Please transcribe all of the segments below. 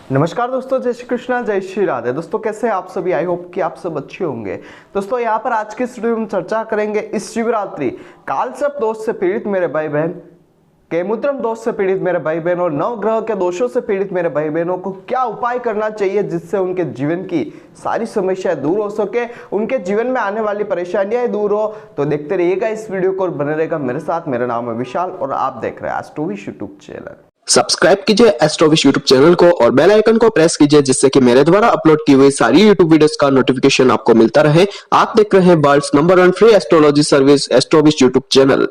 नमस्कार दोस्तों, जय श्री कृष्णा, जय श्री राधे। दोस्तों कैसे हैं आप सभी? आई होप कि आप सब अच्छे होंगे। दोस्तों यहाँ पर आज के इस वीडियो में चर्चा करेंगे इस शिवरात्रि कालसर्प दोष से पीड़ित मेरे भाई बहन, केमुद्रम दोष से पीड़ित मेरे भाई बहन और नवग्रह के दोषों से पीड़ित मेरे भाई बहनों को क्या उपाय करना चाहिए जिससे उनके जीवन की सारी समस्याएं दूर हो सके, उनके जीवन में आने वाली परेशानियां दूर हो। तो देखते रहिएगा इस वीडियो को और बने रहेगा मेरे साथ। मेरा नाम है विशाल और आप देख रहे हैं एस्ट्रोविश यूट्यूब चैनल। सब्सक्राइब कीजिए एस्ट्रोविश यूट्यूब चैनल को और बेल आइकन को प्रेस कीजिए जिससे कि मेरे द्वारा अपलोड की हुई सारी यूट्यूब वीडियोस का नोटिफिकेशन आपको मिलता रहे। आप देख रहे हैं world's number 1 free astrology service Astrowish YouTube channel.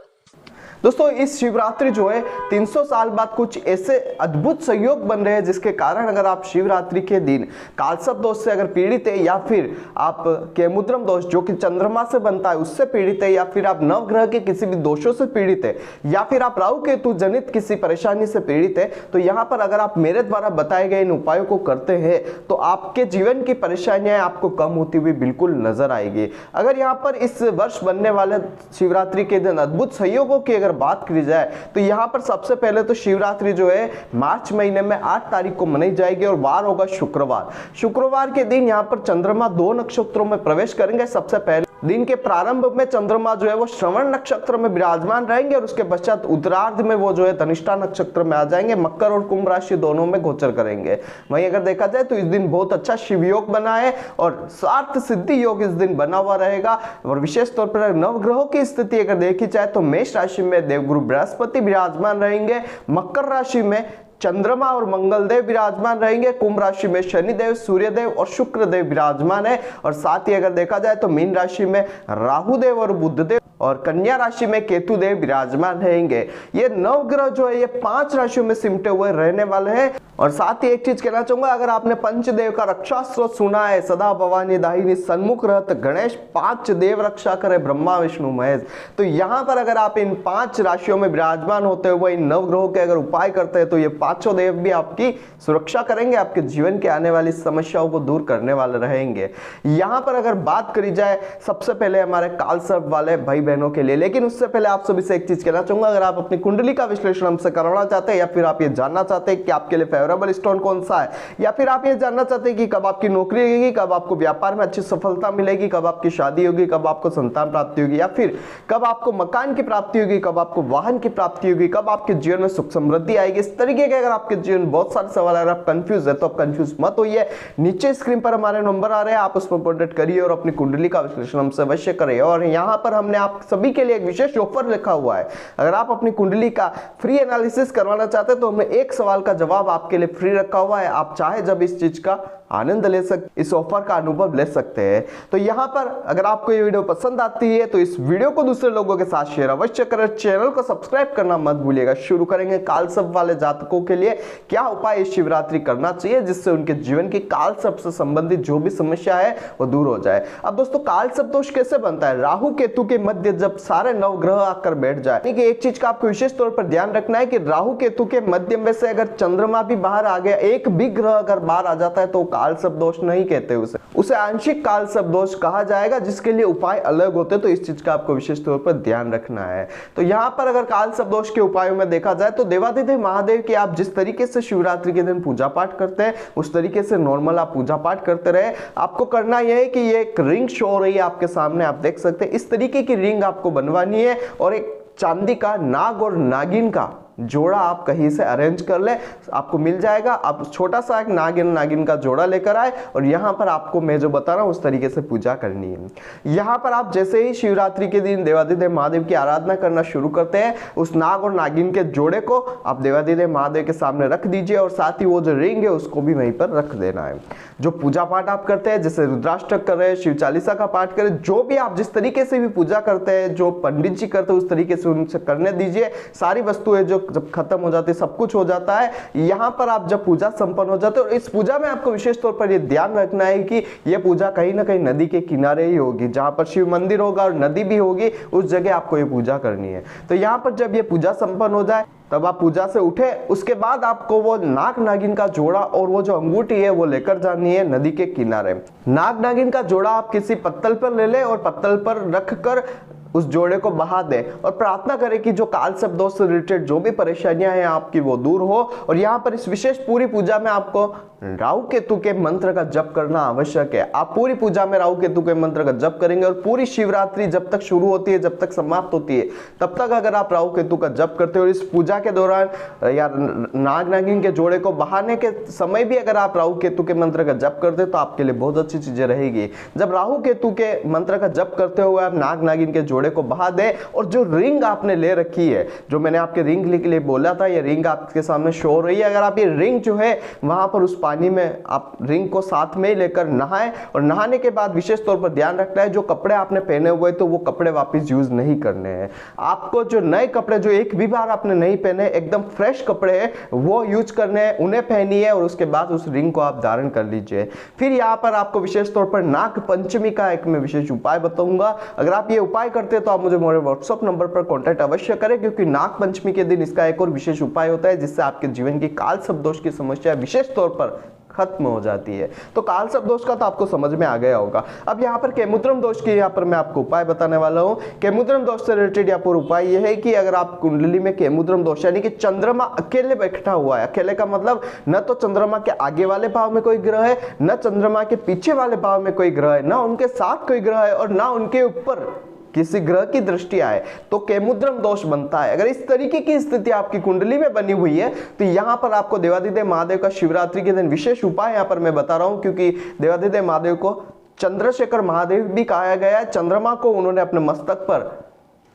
दोस्तों इस शिवरात्रि जो है 300 साल बाद कुछ ऐसे अद्भुत संयोग बन रहे हैं जिसके कारण अगर आप शिवरात्रि के दिन कालसर्प दोष से अगर पीड़ित है, या फिर आप केमुद्रम दोष जो कि चंद्रमा से बनता है उससे पीड़ित है, या फिर आप नवग्रह के किसी भी दोषों से पीड़ित है, या फिर आप राहु केतु जनित किसी परेशानी से पीड़ित है, तो यहाँ पर अगर आप मेरे द्वारा बताए गए इन उपायों को करते हैं तो आपके जीवन की परेशानियां आपको कम होती हुई बिल्कुल नजर आएगी। अगर यहाँ पर इस वर्ष बनने वाले शिवरात्रि के दिन अद्भुत संयोगों की अगर बात करी जाए तो यहां पर सबसे पहले तो शिवरात्रि जो है मार्च महीने में 8 तारीख को मनाई जाएगी और वार होगा शुक्रवार। शुक्रवार के दिन यहां पर चंद्रमा 2 नक्षत्रों में प्रवेश करेंगे। सबसे पहले दिन के प्रारंभ में चंद्रमा जो है वो श्रवण नक्षत्र में विराजमान रहेंगे और उसके पश्चात उत्तरार्ध में वो जो है धनिष्ठा नक्षत्र में आ जाएंगे, मकर और कुंभ राशि दोनों में गोचर करेंगे। वहीं अगर देखा जाए तो इस दिन बहुत अच्छा शिव योग बना है और स्वार्थ सिद्धि योग इस दिन बना हुआ रहेगा। और विशेष तौर पर नवग्रहों की स्थिति अगर देखी जाए तो मेष राशि में देवगुरु बृहस्पति विराजमान रहेंगे, मकर राशि में चंद्रमा और मंगल देव विराजमान रहेंगे, कुंभ राशि में शनिदेव, सूर्यदेव और शुक्र देव विराजमान है। और साथ ही अगर देखा जाए तो मीन राशि में राहु देव और बुध देव और कन्या राशि में केतु देव विराजमान रहेंगे। ये नवग्रह जो है ये 5 राशियों में सिमटे हुए रहने वाले हैं। और साथ ही एक चीज कहना चाहूंगा, अगर आपने पंचदेव का रक्षा स्त्रोत सुना है, सदा भवानी दाहिनी सन्मुख रहत गणेश 5 देव रक्षा करे ब्रह्मा विष्णु महेश, तो यहाँ पर अगर आप इन 5 राशियों में विराजमान होते हुए इन नवग्रहों के अगर उपाय करते हैं तो ये 5 देव भी आपकी सुरक्षा करेंगे, आपके जीवन के आने वाली समस्याओं को दूर करने वाले रहेंगे। यहाँ पर अगर बात करी जाए सबसे पहले हमारे कालसर्प वाले भाई बहनों के लिए, लेकिन उससे पहले आप सभी से एक चीज कहना चाहूंगा, अगर आप अपनी कुंडली का विश्लेषण हमसे करवाना चाहते हैं या फिर आप ये जानना चाहते हैं कि आपके लिए फेवरेबल स्टोन कौन सा है, या फिर आप ये जानना चाहते हैं कि कब आपकी नौकरी लगेगी, कब आपको व्यापार में अच्छी सफलता मिलेगी, कब आपकी शादी होगी, कब आपको संतान प्राप्ति होगी, या फिर कब आपको मकान की प्राप्ति होगी, कब आपको वाहन की प्राप्ति होगी, कब आपके जीवन में सुख समृद्धि आएगी, इस तरीके के अगर आपके जीवन बहुत सारे सवाल, अगर आप कंफ्यूज है तो आप कंफ्यूज मत होइए। नीचे स्क्रीन पर हमारे नंबर आ रहे हैं, आप उस पर कॉन्टेक्ट करिए और अपनी कुंडली का विश्लेषण हमसे अवश्य करिए। और यहाँ पर हमने आप सभी के लिए एक विशेष ऑफर लिखा हुआ है। अगर आप अपनी कुंडली का फ्री एनालिसिस करवाना चाहते हैं तो हमने एक सवाल का जवाब आपके लिए फ्री रखा हुआ है। आप चाहे जब इस चीज का आनंद ले सकते, इस ऑफर का अनुभव ले सकते हैं। तो यहाँ पर अगर आपको ये वीडियो पसंद आती है तो इस वीडियो को दूसरे लोगों के साथ शेयर अवश्य करें, चैनल को सब्सक्राइब करना मत भूलिएगा। शुरू करेंगे कालसर्प वाले जातकों के लिए क्या उपाय इस शिवरात्रि करना चाहिए जिससे उनके जीवन की कालसर्प से संबंधित जो भी समस्या है वो दूर हो जाए। अब दोस्तों कालसर्प दोष कैसे बनता है? राहु केतु के मध्य जब सारे नवग्रह आकर बैठ जाए, एक चीज का आपको विशेष तौर पर ध्यान रखना है कि राहु केतु के मध्य में से अगर चंद्रमा भी बाहर आ गया, एक भी ग्रह अगर बाहर आ जाता है तो कालसर्प दोष नहीं कहते, उसे आंशिक कालसर्प दोष कहा जाएगा, जिसके लिए उपाय अलग होते हैं। तो इस चीज का आपको विशेष तौर पर ध्यान रखना है। तो यहाँ पर अगर कालसर्प दोष के उपायों में देखा जाए तो देवादिदेव महादेव की आप जिस तरीके से शिवरात्रि के दिन पूजा पाठ करते हैं उस तरीके से नॉर्मल आप पूजा पाठ करते रहे। आपको करना यह है कि ये एक रिंग शो हो रही है आपके सामने, आप देख सकते हैं इस तरीके की रिंग आपको बनवानी है और एक चांदी का नाग और नागिन का जोड़ा आप कहीं से अरेंज कर ले, आपको मिल जाएगा। आप छोटा सा एक नागिन का जोड़ा लेकर आए और यहाँ पर आपको मैं जो बता रहा हूँ उस तरीके से पूजा करनी है। यहाँ पर आप जैसे ही शिवरात्रि के दिन देवादिदेव महादेव की आराधना करना शुरू करते हैं, उस नाग और नागिन के जोड़े को आप देवादिदेव महादेव के सामने रख दीजिए और साथ ही वो जो रिंग है उसको भी वहीं पर रख देना है। जो पूजा पाठ आप करते हैं, जैसे रुद्राष्टक कर रहे हैं, शिव चालीसा का पाठ करें, जो भी आप जिस तरीके से भी पूजा करते हैं, जो पंडित जी करते हैं उस तरीके से उनसे करने दीजिए। सारी वस्तुएं जो जब खत्म हो जाती है, सब कुछ हो जाता है, यहाँ पर आप जब पूजा संपन्न हो जाते है, और इस पूजा में आपको विशेष तौर पर यह ध्यान रखना है कि यह पूजा कहीं ना कहीं नदी के किनारे ही होगी, जहां पर शिव मंदिर होगा और नदी भी होगी, उस जगह आपको ये पूजा करनी है। तो यहाँ पर जब ये पूजा संपन्न हो जाए तब आप पूजा से उठे, उसके बाद आपको वो नाग नागिन का जोड़ा और वो जो अंगूठी है वो लेकर जानी है नदी के किनारे। नाग नागिन का जोड़ा आप किसी पत्तल पर ले ले और पत्तल पर रखकर उस जोड़े को बहा दे और प्रार्थना करें कि जो कालसर्प दोष से रिलेटेड जो भी परेशानियां हैं आपकी वो दूर हो। और यहाँ पर इस विशेष पूरी पूजा में आपको राहु केतु के मंत्र का जप करना आवश्यक है। आप पूरी पूजा में राहु केतु के मंत्र का जप करेंगे और पूरी शिवरात्रि जब तक शुरू होती है, जब तक समाप्त होती है, तब तक अगर आप राहु केतु का जप करते हो और इस पूजा के दौरान या नाग नागिन के जोड़े को बहाने के समय भी अगर आप राहु केतु के मंत्र का जप करते तो आपके लिए बहुत अच्छी चीजें रहेगी। जब राहु केतु के मंत्र का जप करते हुए आप नाग नागिन के जोड़े को बहा दे और जो रिंग आपने ले रखी है, जो मैंने आपके रिंग के लिए बोला था, ये रिंग आपके सामने शो हो रही है। अगर आप ये रिंग जो है वहां पर उस पानी में आप रिंग को साथ में ही लेकर नहाएं और नहाने के बाद विशेष तौर पर ध्यान रखना है जो कपड़े आपने पहने हुए तो वो कपड़े वापस यूज नहीं करने हैं। आपको जो नए कपड़े जो एक भी बार आपने नहीं पहने, एकदम फ्रेश कपड़े हैं, वो यूज करने हैं, उन्हें पहनिए और उसके बाद उस रिंग को आप धारण कर लीजिए। फिर यहाँ पर आपको विशेष तौर पर नाग पंचमी का एक मैं विशेष उपाय बताऊंगा। अगर आप ये उपाय करते हैं तो आप मुझे मेरे व्हाट्सएप नंबर पर कॉन्टैक्ट अवश्य करें, क्योंकि नाग पंचमी के दिन इसका एक और विशेष उपाय होता है जिससे आपके जीवन की काल सर्प दोष की समस्या विशेष तौर पर खत्म हो जाती है। तो काल सर्प दोष का तो आपको समझ में आ गया होगा। अब यहाँ पर केमुद्रम दोष की यहाँ पर मैं आपको उपाय बताने वाला हूँ। केमुद्रम दोष से रिलेटेड यहाँ पर उपाय यह है कि अगर आप कुंडली में केमुद्रम दोष यानी कि चंद्रमा अकेले बैठा हुआ है, अकेले का मतलब न तो चंद्रमा के आगे वाले भाव में कोई ग्रह है, न चंद्रमा के पीछे वाले भाव में कोई ग्रह है, न उनके साथ कोई ग्रह है और न उनके ऊपर किसी ग्रह की दृष्टि आए, तो केमुद्रम दोष बनता है। अगर इस तरीके की स्थिति आपकी कुंडली में बनी हुई है तो यहां पर आपको देवाधिदेव महादेव का शिवरात्रि के दिन विशेष उपाय यहां पर मैं बता रहा हूं, क्योंकि देवाधिदेव महादेव को चंद्रशेखर महादेव भी कहा गया है। चंद्रमा को उन्होंने अपने मस्तक पर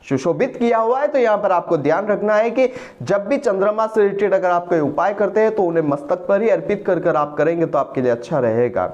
सुशोभित किया हुआ है। तो यहां पर आपको ध्यान रखना है कि जब भी चंद्रमा से रिलेटेड अगर आप कोई उपाय करते हैं तो उन्हें मस्तक पर ही अर्पित कर आप करेंगे तो आपके लिए अच्छा रहेगा।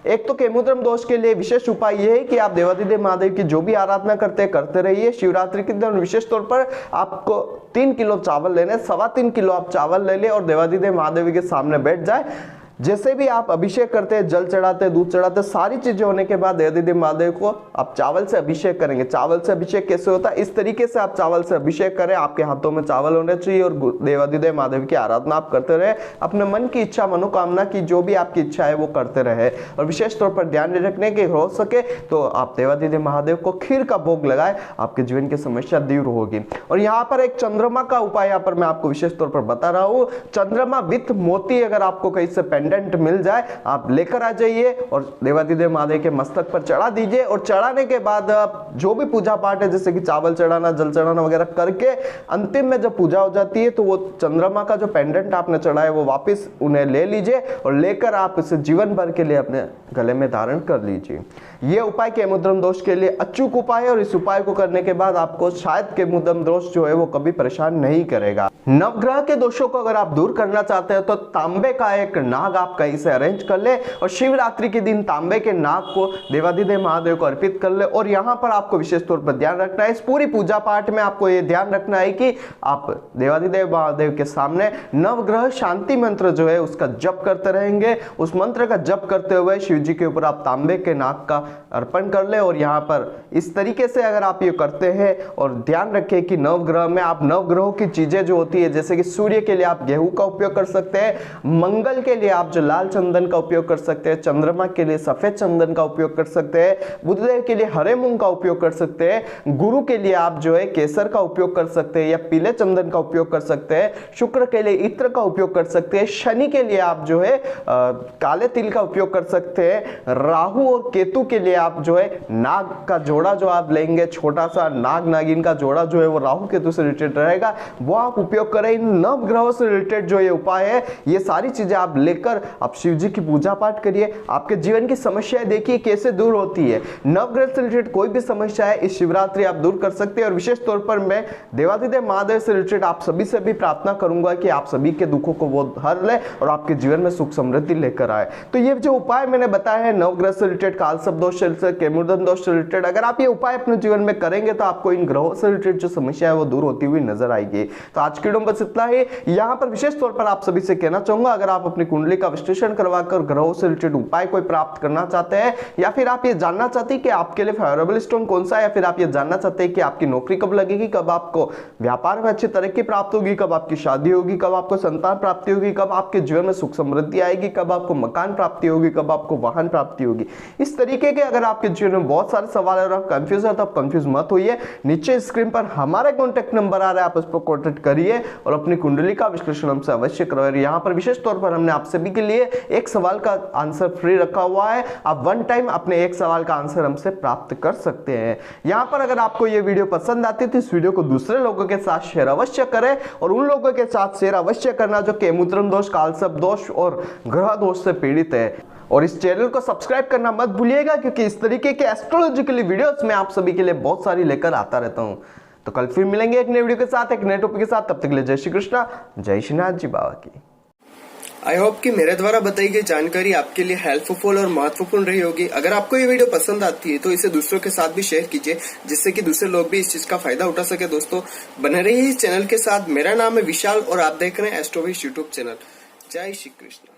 एक तो केमुद्रम दोष के लिए विशेष उपाय यह है कि आप देवाधिदेव महादेव की जो भी आराधना करते रहिए। शिवरात्रि के दिन विशेष तौर पर आपको 3 किलो चावल लेने, 3.25 किलो आप चावल ले ले और देवाधिदेव महादेव के सामने बैठ जाए। जैसे भी आप अभिषेक करते हैं, जल चढ़ाते हैं, दूध चढ़ाते हैं, सारी चीजें होने के बाद देवाधिदेव महादेव को आप चावल से अभिषेक करेंगे। चावल से अभिषेक कैसे होता है, इस तरीके से आप चावल से अभिषेक करें। आपके हाथों में चावल होने चाहिए और देवाधिदेव महादेव की आराधना आप करते रहे। अपने मन की इच्छा, मनोकामना की जो भी आपकी इच्छा है वो करते रहे और विशेष तौर पर ध्यान रखने के हो सके तो आप देवाधिदेव महादेव को खीर का भोग लगाए, आपके जीवन की समस्या दूर होगी। और यहाँ पर एक चंद्रमा का उपाय यहाँ पर मैं आपको विशेष तौर पर बता रहा हूँ। चंद्रमा विथ मोती अगर आपको कहीं से पेंडेंट मिल जाए आप लेकर आ जाइए और देवाधिदेव महादेव के मस्तक पर चढ़ा दीजिए। और चढ़ाने के बाद आप जो भी पूजा पाठ है जैसे कि चावल चढ़ाना, जल चढ़ाना वगैरह करके अंतिम में जब पूजा हो जाती है तो वो चंद्रमा का जो पेंडेंट आपने चढ़ाया वो वापस उन्हें ले लीजिए और लेकर आप इसे जीवन भर के लिए अपने गले में धारण कर लीजिए। ये उपाय केमुद्रम दोष के लिए अचूक उपाय है और इस उपाय को करने के बाद आपको शायद केमुद्रम दोष जो है वो कभी परेशान नहीं करेगा। नवग्रह के दोषों को अगर आप दूर करना चाहते हैं तो तांबे का एक नाग आप कहीं से अरेंज कर ले और शिवरात्रि के दिन तांबे के नाग को देवाधिदेव महादेव को अर्पित कर ले। और यहां पर आपको विशेष तौर पर ध्यान रखना है, इस पूरी पूजा पाठ में आपको यह ध्यान रखना है कि आप देवाधिदेव महादेव के सामने नवग्रह शांति मंत्र जो है उसका जप करते रहेंगे। उस मंत्र का जप करते हुए शिव जी के ऊपर आप तांबे के नाग का अर्पण कर ले। और यहां पर इस तरीके से अगर आप ये करते हैं और ध्यान रखें कि नवग्रह में आप नवग्रहों की चीजें जो होती है जैसे कि सूर्य के लिए आप गेहूं का उपयोग कर सकते हैं, मंगल के लिए आप जो लाल चंदन का उपयोग कर सकते हैं, चंद्रमा के लिए सफेद चंदन का उपयोग कर सकते हैं, बुधदेव के लिए हरे मूंग का उपयोग कर सकते हैं, गुरु के लिए आप जो है केसर का उपयोग कर सकते हैं या पीले चंदन का उपयोग कर सकते हैं, शुक्र के लिए इत्र का उपयोग कर सकते हैं, शनि के लिए आप जो है काले तिल का उपयोग कर सकते हैं, राहु और केतु के लिए आप जो है नाग का जोड़ा जो आप लेंगे, छोटा सा नाग नागिन का जोड़ा जो है वो राहु केतु से रिलेटेड रहेगा, वो आप उपयोग करें। इन नव ग्रहों से रिलेटेड जो ये उपाय है ये सारी चीजें आप लेकर आप शिव जी की पूजा पाठ करिए। आपके जीवन की समस्याएं देखिए कैसे दूर होती है। नवग्रह से रिलेटेड कोई भी समस्या है इस शिवरात्रि आप दूर कर सकते हैं। और विशेष तौर पर मैं देवाधिदेव महादेव से रिलेटेड आप सभी से भी प्रार्थना करूंगा कि आप सभी के दुखों को वो हर ले और आपके जीवन में सुख समृद्धि लेकर आए। तो ये जो उपाय मैंने बताया है नवग्रह से रिलेटेड, काल सर्प दोष से, केमुद्रम दोष से रिलेटेड, अगर आप ये उपाय अपने जीवन में करेंगे तो आपको इन ग्रहों से रिलेटेड जो समस्या है वो दूर होती हुई नजर आएगी। तो आज की वीडियो में बस इतना ही। यहाँ पर विशेष तौर पर आप सभी से कहना चाहूंगा, अगर आप अपनी कुंडली का विश्लेषण करवाकर ग्रहों से रिलेटेड उपाय कोई प्राप्त करना चाहते हैं या फिर आप ये जानना चाहते हैं कि आपके लिए फेवरेबल स्टोन कौन सा है, या फिर आप ये जानना चाहते हैं कि आपकी नौकरी कब लगेगी, कब आपको व्यापार में अच्छी तरक्की प्राप्त होगी, कब आपकी शादी होगी, कब आपको संतान प्राप्ति होगी, कब आपके जीवन में सुख समृद्धि आएगी, कब आपको मकान प्राप्ति होगी, कब आपको वाहन प्राप्ति होगी, इस तरीके के अगर आपके जीवन में बहुत सारे सवाल है और आप कंफ्यूज है तो आप कंफ्यूज मत होइए। नीचे स्क्रीन पर हमारा कॉन्टैक्ट नंबर आ रहा है, आप उस पर कॉन्टैक्ट करिए और अपनी कुंडली का विश्लेषण हमसे अवश्य करवाइए। यहाँ पर विशेष तौर पर हमने आपसे भी सभी के लिए एक सवाल का आंसर फ्री रखा हुआ है। आप वन टाइम अपने एक सवाल का आंसर हमसे प्राप्त कर सकते हैं। यहां पर अगर आपको ये वीडियो पसंद आती है तो इस वीडियो को दूसरे लोगों के साथ शेयर अवश्य करें और उन लोगों के साथ शेयर अवश्य करना जो केमुद्रम दोष, कालसर्प दोष और ग्रह दोष से पीड़ित है। और इस चैनल को सब्सक्राइब करना मत भूलिएगा, क्योंकि इस तरीके के एस्ट्रोलॉजिकल वीडियोस मैं आप सभी के लिए बहुत सारी लेकर आता रहता हूं। तो कल फिर मिलेंगे एक नए वीडियो के साथ, एक नए टॉपिक के साथ। तब तक के लिए जय श्री कृष्णा, जय श्रीनाथ जी बाबा की। आई होप कि मेरे द्वारा बताई गई जानकारी आपके लिए हेल्पफुल और महत्वपूर्ण रही होगी। अगर आपको ये वीडियो पसंद आती है तो इसे दूसरों के साथ भी शेयर कीजिए, जिससे कि दूसरे लोग भी इस चीज का फायदा उठा सके। दोस्तों बने रहिए इस चैनल के साथ। मेरा नाम है विशाल और आप देख रहे हैं एस्ट्रोविश यूट्यूब चैनल। जय श्री कृष्ण।